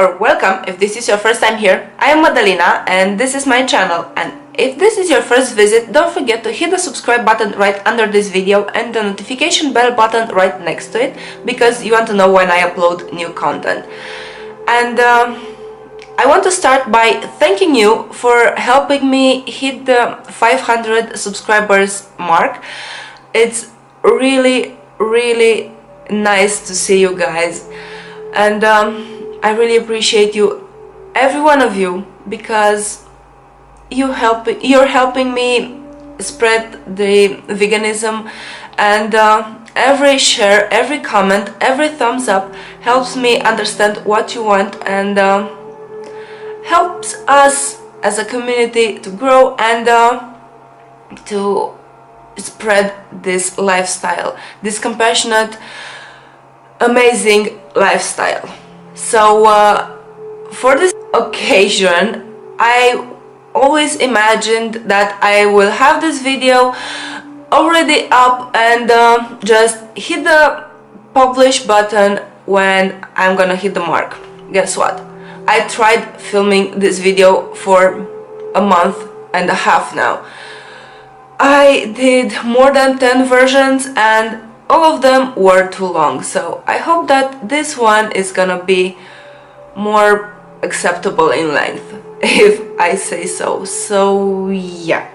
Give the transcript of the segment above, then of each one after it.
or welcome if this is your first time here. I am Madalina and this is my channel, and if this is your first visit, don't forget to hit the subscribe button right under this video and the notification bell button right next to it, because you want to know when I upload new content. And I want to start by thanking you for helping me hit the 500 subscribers mark. It's really nice to see you guys, and I really appreciate you, every one of you, because you're helping me spread the veganism, and every share, every comment, every thumbs up helps me understand what you want, and helps us as a community to grow and to spread this lifestyle, this compassionate, amazing lifestyle. So for this occasion, I always imagined that I will have this video already up and just hit the publish button when I'm gonna hit the mark. Guess what? I tried filming this video for a month and a half now. I did more than 10 versions and all of them were too long, so I hope that this one is gonna be more acceptable in length, if I say so. So yeah,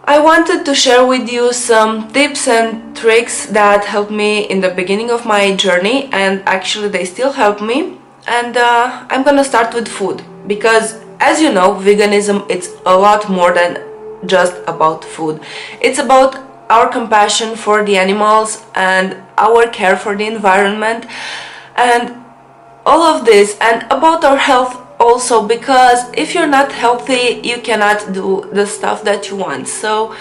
I wanted to share with you some tips and tricks that helped me in the beginning of my journey, and actually they still help me. And I'm gonna start with food, because as you know, veganism, it's a lot more than just about food. It's about our compassion for the animals and our care for the environment and all of this, and about our health also, because if you're not healthy you cannot do the stuff that you want. So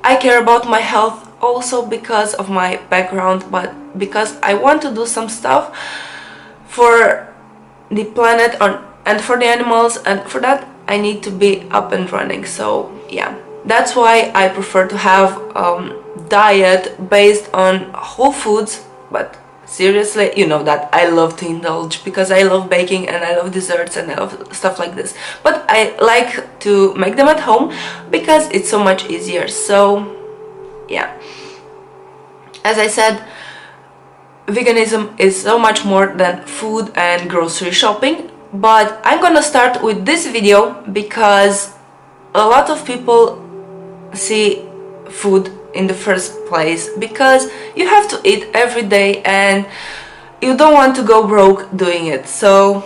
I care about my health also because of my background, but because I want to do some stuff for the planet and for the animals, and for that I need to be up and running. So yeah, that's why I prefer to have diet based on whole foods. But seriously, you know that I love to indulge because I love baking and I love desserts and I love stuff like this, but I like to make them at home because it's so much easier. So yeah, as I said, veganism is so much more than food and grocery shopping. But I'm gonna start with this video because a lot of people see food in the first place because you have to eat every day and you don't want to go broke doing it. So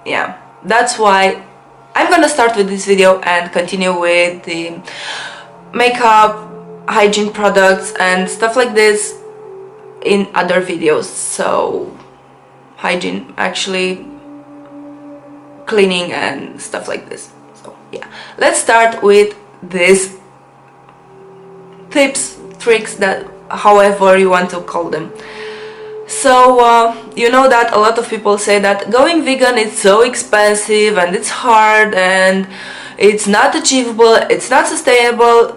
yeah, that's why I'm gonna start with this video and continue with the makeup, hygiene products and stuff like this in other videos. So hygiene, actually cleaning and stuff like this. So yeah, let's start with these tips, tricks, that however you want to call them. So you know that a lot of people say that going vegan is so expensive and it's hard and it's not achievable, it's not sustainable.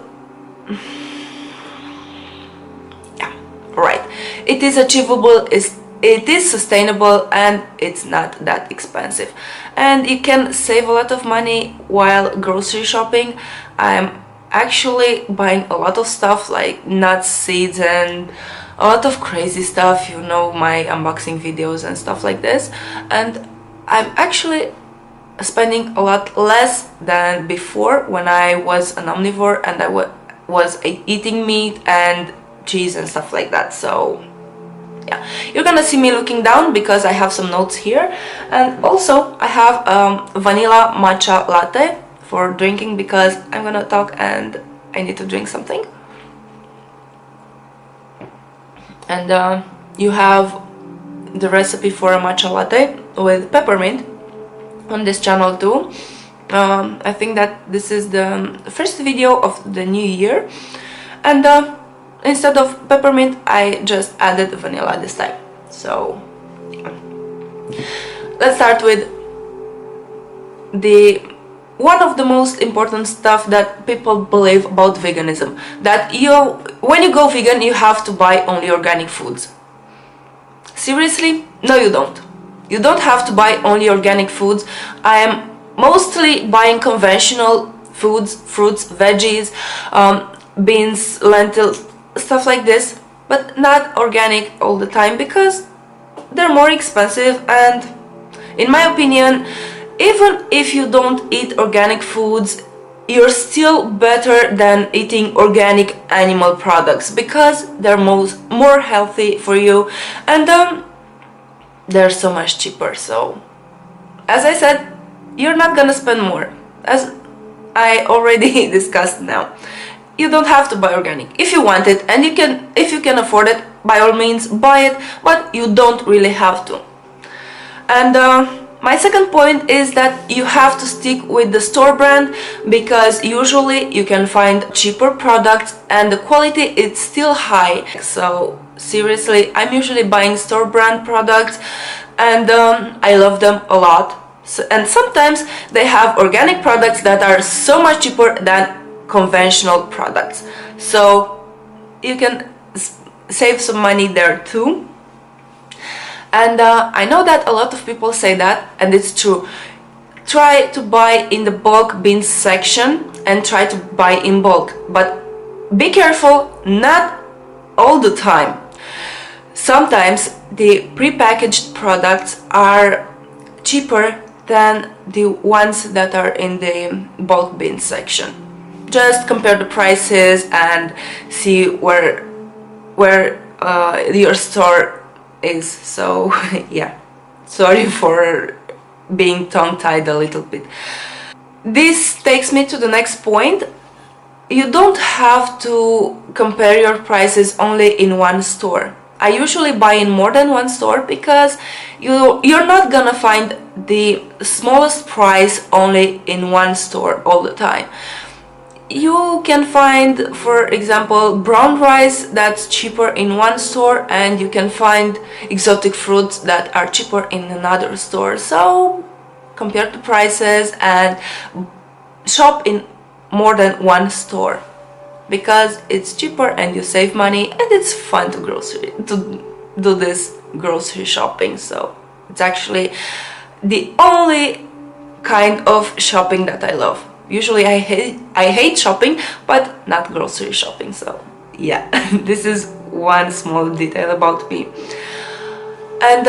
Yeah, right, it is achievable, it is sustainable, and it's not that expensive, and you can save a lot of money while grocery shopping. I'm actually buying a lot of stuff like nuts, seeds and a lot of crazy stuff, you know, my unboxing videos and stuff like this, and I'm actually spending a lot less than before when I was an omnivore and I was eating meat and cheese and stuff like that. So yeah, you're gonna see me looking down because I have some notes here, and also I have vanilla matcha latte for drinking because I'm gonna talk and I need to drink something. And you have the recipe for a matcha latte with peppermint on this channel too. I think that this is the first video of the new year, and instead of peppermint I just added vanilla this time. So yeah. Let's start with the one of the most important stuff that people believe about veganism, that when you go vegan you have to buy only organic foods. Seriously? No, you don't. You don't have to buy only organic foods. I am mostly buying conventional foods, fruits, veggies, beans, lentils, stuff like this, but not organic all the time because they're more expensive. And in my opinion, even if you don't eat organic foods, you're still better than eating organic animal products because they're more healthy for you, and they're so much cheaper. So as I said, you're not gonna spend more, as I already discussed now. You don't have to buy organic. If you want it and if you can afford it, by all means buy it, but you don't really have to. And my second point is that you have to stick with the store brand, because usually you can find cheaper products and the quality is still high. So seriously, I'm usually buying store brand products, and I love them a lot. So, and sometimes they have organic products that are so much cheaper than conventional products, so you can save some money there too. And I know that a lot of people say that, and it's true. Try to buy in the bulk beans section and try to buy in bulk, but be careful, not all the time. Sometimes the prepackaged products are cheaper than the ones that are in the bulk beans section. Just compare the prices and see where your store is. So yeah, sorry for being tongue-tied a little bit. This takes me to the next point. You don't have to compare your prices only in one store. I usually buy in more than one store because you're not gonna find the smallest price only in one store all the time. You can find, for example, brown rice that's cheaper in one store, and you can find exotic fruits that are cheaper in another store. So compare the prices and shop in more than one store, because it's cheaper and you save money, and it's fun to do this grocery shopping. So it's actually the only kind of shopping that I love. Usually I hate shopping, but not grocery shopping. So yeah, this is one small detail about me. And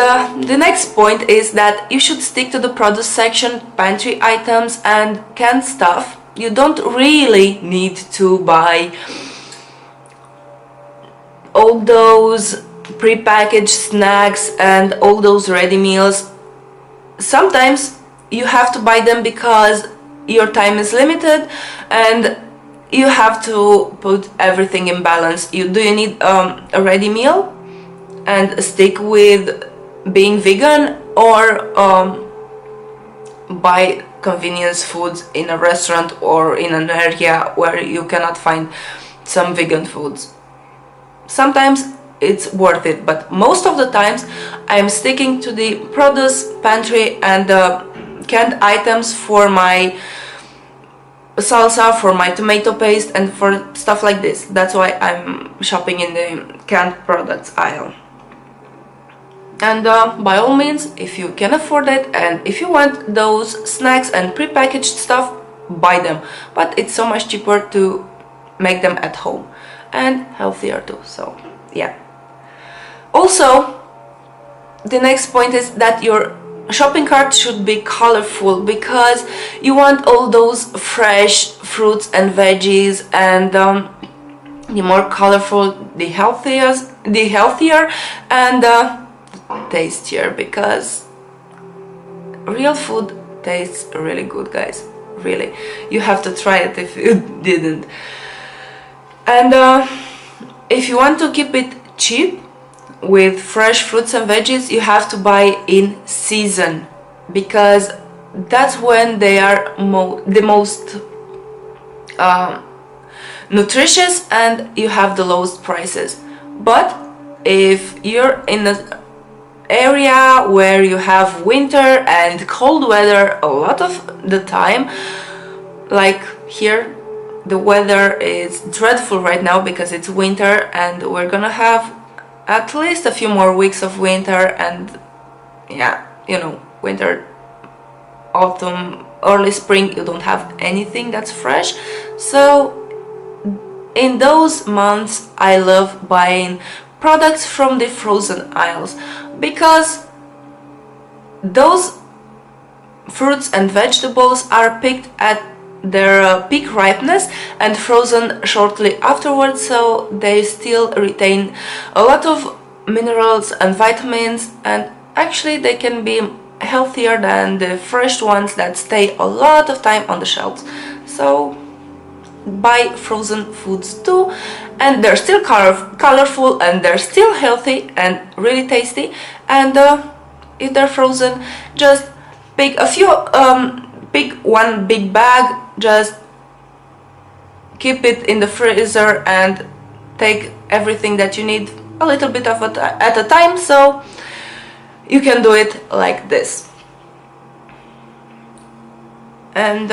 the next point is that you should stick to the produce section, pantry items and canned stuff. You don't really need to buy all those prepackaged snacks and all those ready meals. Sometimes you have to buy them because your time is limited and you have to put everything in balance. Do you need a ready meal and stick with being vegan, or buy convenience foods in a restaurant or in an area where you cannot find some vegan foods? Sometimes it's worth it, but most of the times I'm sticking to the produce, pantry and canned items for my salsa, for my tomato paste and for stuff like this. That's why I'm shopping in the canned products aisle. And by all means, if you can afford it and if you want those snacks and prepackaged stuff, buy them, but it's so much cheaper to make them at home and healthier too. So yeah. Also, the next point is that your shopping cart should be colorful, because you want all those fresh fruits and veggies, and the more colorful, the healthier and tastier, because real food tastes really good, guys. Really, you have to try it if you didn't. And if you want to keep it cheap with fresh fruits and veggies, you have to buy in season, because that's when they are the most nutritious and you have the lowest prices. But if you're in an area where you have winter and cold weather a lot of the time, like here, the weather is dreadful right now because it's winter and we're gonna have at least a few more weeks of winter, and yeah, winter, autumn, early spring, you don't have anything that's fresh. So in those months I love buying products from the frozen aisles, because those fruits and vegetables are picked at their peak ripeness and frozen shortly afterwards, so they still retain a lot of minerals and vitamins, and actually they can be healthier than the fresh ones that stay a lot of time on the shelves. So buy frozen foods too, and they're still colorful, and they're still healthy and really tasty. And if they're frozen, just pick a few, pick one big bag, just keep it in the freezer and take everything that you need a little bit of at a time, so you can do it like this. And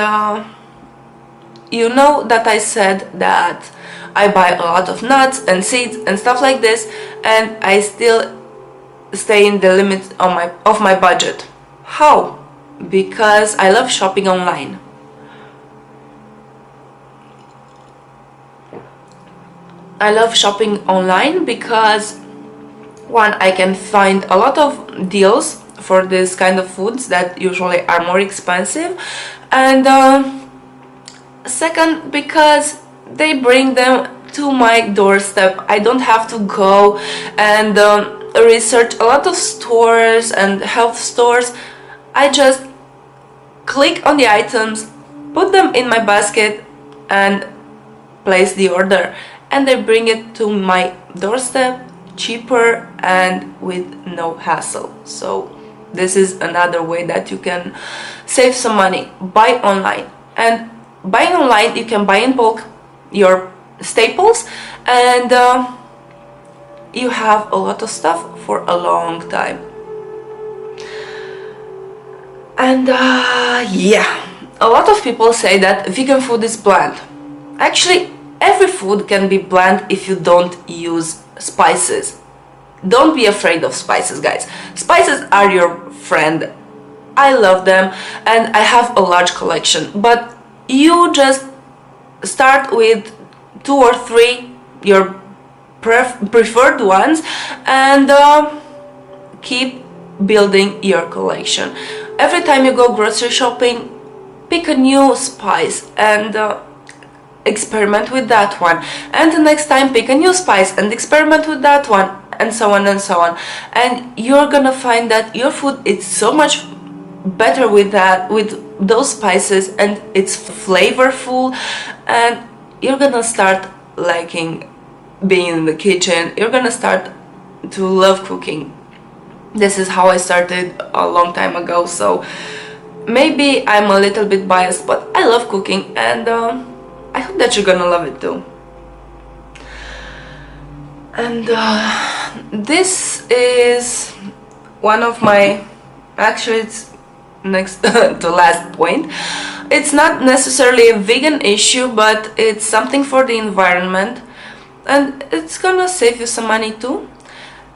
you know that I said that I buy a lot of nuts and seeds and stuff like this, and I still stay in the limits of my budget. How? Because I love shopping online. I love shopping online because, one, I can find a lot of deals for this kind of foods that usually are more expensive, and second, because they bring them to my doorstep. I don't have to go and research a lot of stores and health stores. I just click on the items, put them in my basket, and place the order, and they bring it to my doorstep cheaper and with no hassle. So this is another way that you can save some money. Buy online. And buying online, you can buy in bulk your staples, and you have a lot of stuff for a long time. And yeah, a lot of people say that vegan food is bland. Actually, every food can be bland if you don't use spices. Don't be afraid of spices, guys. Spices are your friend. I love them, and I have a large collection, but you just start with 2 or 3 your preferred ones, and keep building your collection. Every time you go grocery shopping, pick a new spice and experiment with that one, and the next time pick a new spice and experiment with that one, and so on and so on. And you're gonna find that your food is so much better with those spices, and it's flavorful, and you're gonna start liking being in the kitchen. You're gonna start to love cooking. This is how I started a long time ago, so maybe I'm a little bit biased, but I love cooking, and I hope that you're gonna love it too. And this is one of my, actually it's next to last point. It's not necessarily a vegan issue, but it's something for the environment, and it's gonna save you some money too.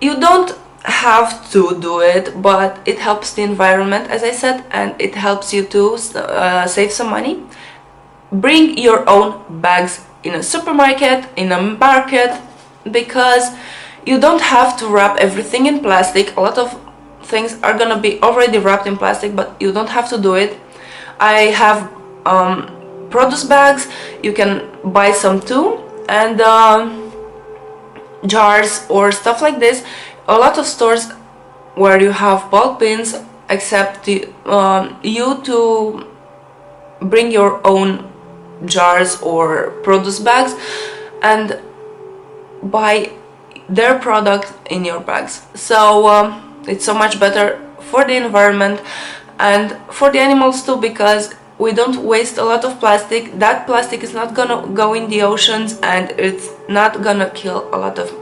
You don't have to do it, but it helps the environment, as I said, and it helps you to save some money. Bring your own bags in a supermarket, in a market, because you don't have to wrap everything in plastic. A lot of things are gonna be already wrapped in plastic, but you don't have to do it. I have produce bags, you can buy some too, and jars or stuff like this. A lot of stores where you have bulk bins accept you to bring your own jars or produce bags and buy their product in your bags. So it's so much better for the environment and for the animals too, because we don't waste a lot of plastic. That plastic is not gonna go in the oceans, and it's not gonna kill a lot of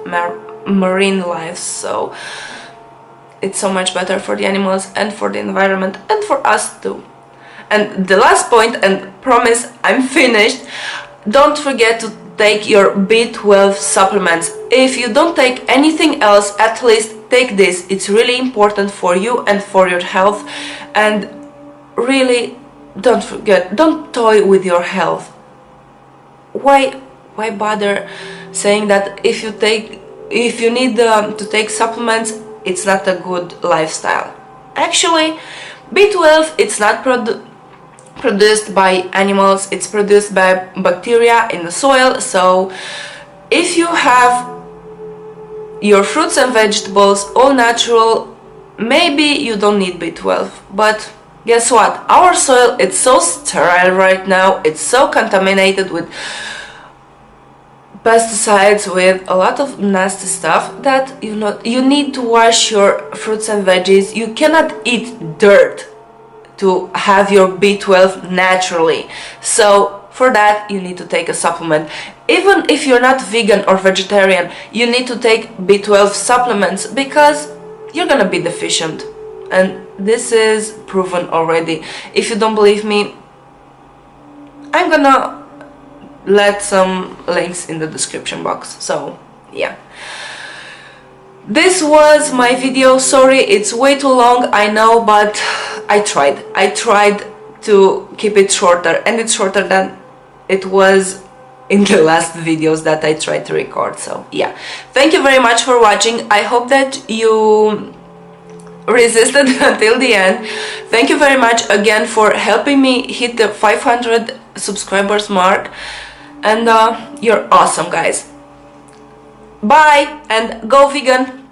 marine life. So it's so much better for the animals and for the environment and for us too. And the last point, and promise I'm finished, don't forget to take your B12 supplements. If you don't take anything else, at least take this. It's really important for you and for your health, and really don't forget, don't toy with your health. Why bother saying that if you need to take supplements, it's not a good lifestyle? Actually, B12, it's not produced by animals, it's produced by bacteria in the soil. So if you have your fruits and vegetables all natural, maybe you don't need B12. But guess what? Our soil, it's so sterile right now, it's so contaminated with pesticides, with a lot of nasty stuff, that you need to wash your fruits and veggies. You cannot eat dirt to have your B12 naturally. So for that you need to take a supplement. Even if you're not vegan or vegetarian, you need to take B12 supplements because you're gonna be deficient, and this is proven already. If you don't believe me, I'm gonna let some links in the description box. So yeah, this was my video. Sorry, it's way too long, I know, but I tried to keep it shorter, and it's shorter than it was in the last videos that I tried to record. So yeah, thank you very much for watching. I hope that you resisted until the end. Thank you very much again for helping me hit the 500 subscribers mark, and you're awesome, guys. Bye, and go vegan.